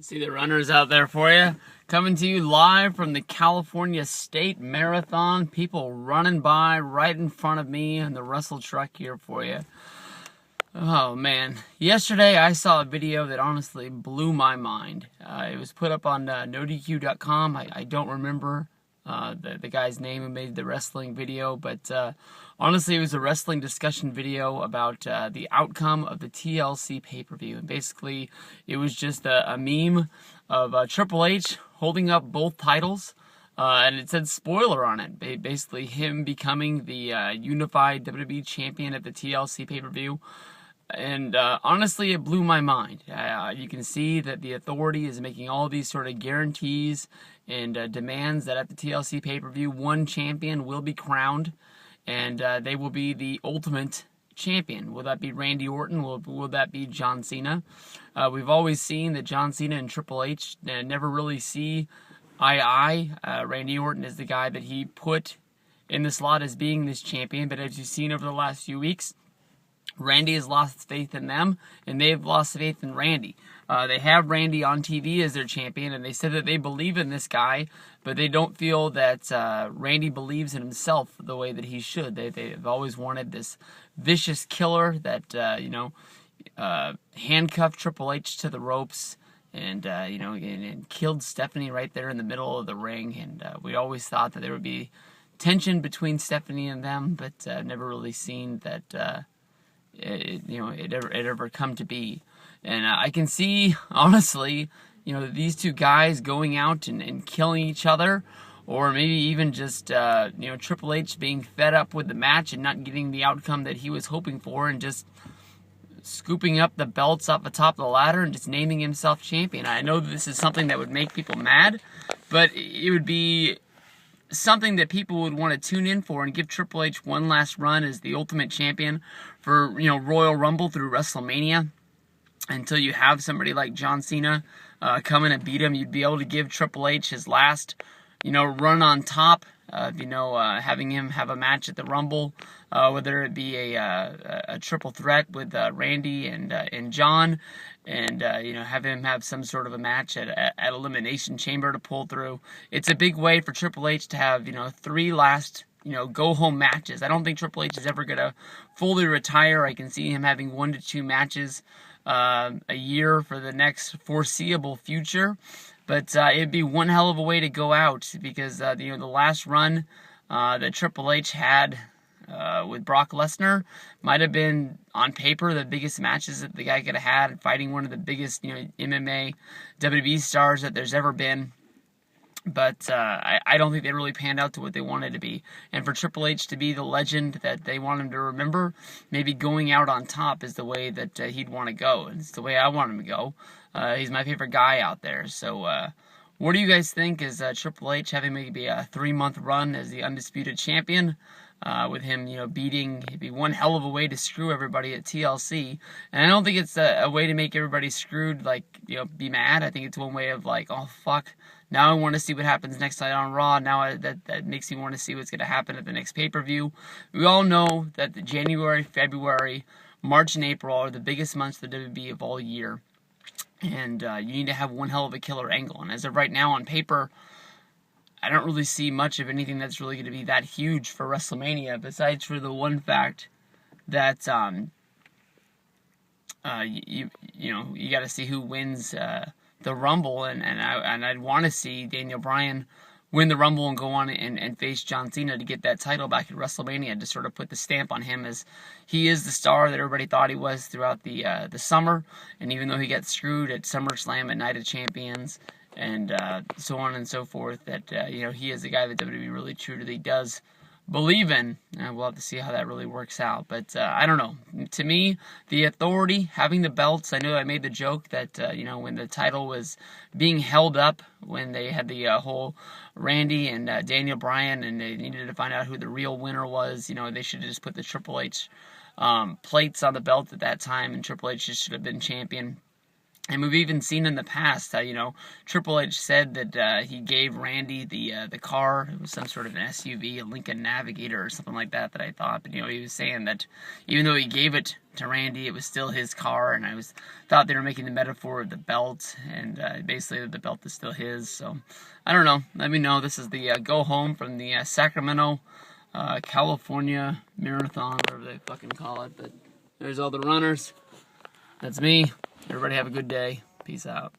See the runners out there for you. Coming to you live from the California State Marathon. People running by right in front of me in the Russell truck here for you. Oh man, yesterday I saw a video that honestly blew my mind. It was put up on NoDQ.com. I don't remember the guy's name who made the wrestling video, but honestly it was a wrestling discussion video about the outcome of the TLC pay-per-view. And basically it was just a meme of Triple H holding up both titles. And it said spoiler on it, basically him becoming the unified WWE champion at the TLC pay-per-view. And honestly, it blew my mind. You can see that the authority is making all these sort of guarantees and demands that at the TLC pay-per-view, one champion will be crowned, and they will be the ultimate champion. Will that be Randy Orton? Will that be John Cena? We've always seen that John Cena and Triple H never really see eye to eye. Randy Orton is the guy that he put in the slot as being this champion, but as you've seen over the last few weeks, Randy has lost faith in them, and they've lost faith in Randy. They have Randy on TV as their champion, and they said that they believe in this guy, but they don't feel that Randy believes in himself the way that he should. They've always wanted this vicious killer that, handcuffed Triple H to the ropes and, and killed Stephanie right there in the middle of the ring. And we always thought that there would be tension between Stephanie and them, but never really seen that it ever come to be. And I can see, honestly, these two guys going out and killing each other, or maybe even just, Triple H being fed up with the match and not getting the outcome that he was hoping for, and just scooping up the belts off the top of the ladder and just naming himself champion. I know this is something that would make people mad, but it would be something that people would want to tune in for and give Triple H one last run as the ultimate champion for, Royal Rumble through WrestleMania. Until you have somebody like John Cena come in and beat him, you'd be able to give Triple H his last, run on top. Having him have a match at the Rumble, whether it be a triple threat with Randy and John, and have him have some sort of a match at Elimination Chamber to pull through. It's a big way for Triple H to have three last go home matches. I don't think Triple H is ever gonna fully retire. I can see him having 1 to 2 matches a year for the next foreseeable future. But it'd be one hell of a way to go out, because the last run that Triple H had with Brock Lesnar might have been on paper the biggest matches that the guy could have had, fighting one of the biggest MMA WWE stars that there's ever been. But I don't think they really panned out to what they wanted to be. And for Triple H to be the legend that they want him to remember, maybe going out on top is the way that he'd want to go. And it's the way I want him to go. He's my favorite guy out there. So what do you guys think? Is Triple H having maybe a 3-month run as the Undisputed Champion? With him, beating, it'd be one hell of a way to screw everybody at TLC. And I don't think it's a way to make everybody screwed, be mad. I think it's one way of oh, fuck. Now I want to see what happens next night on Raw. Now that makes me want to see what's going to happen at the next pay-per-view. We all know that the January, February, March, and April are the biggest months for the WWE of all year. And you need to have one hell of a killer angle. And as of right now on paper, I don't really see much of anything that's really going to be that huge for WrestleMania, besides for the one fact that you got to see who wins the Rumble, and I'd want to see Daniel Bryan win the Rumble and go on and face John Cena to get that title back at WrestleMania, to sort of put the stamp on him as he is the star that everybody thought he was throughout the summer. And even though he got screwed at SummerSlam at Night of Champions and so on and so forth, that he is the guy that WWE really truly does believe in. We'll have to see how that really works out. But I don't know. To me, the authority, having the belts, I know I made the joke that, when the title was being held up, when they had the whole Randy and Daniel Bryan, and they needed to find out who the real winner was, they should have just put the Triple H plates on the belt at that time, and Triple H just should have been champion. And we've even seen in the past how, Triple H said that he gave Randy the car. It was some sort of an SUV, a Lincoln Navigator or something like that I thought. But, he was saying that even though he gave it to Randy, it was still his car. And I thought they were making the metaphor of the belt. And basically the belt is still his. So, I don't know. Let me know. This is the go home from the Sacramento, California Marathon, whatever they fucking call it. But there's all the runners. That's me. Everybody have a good day. Peace out.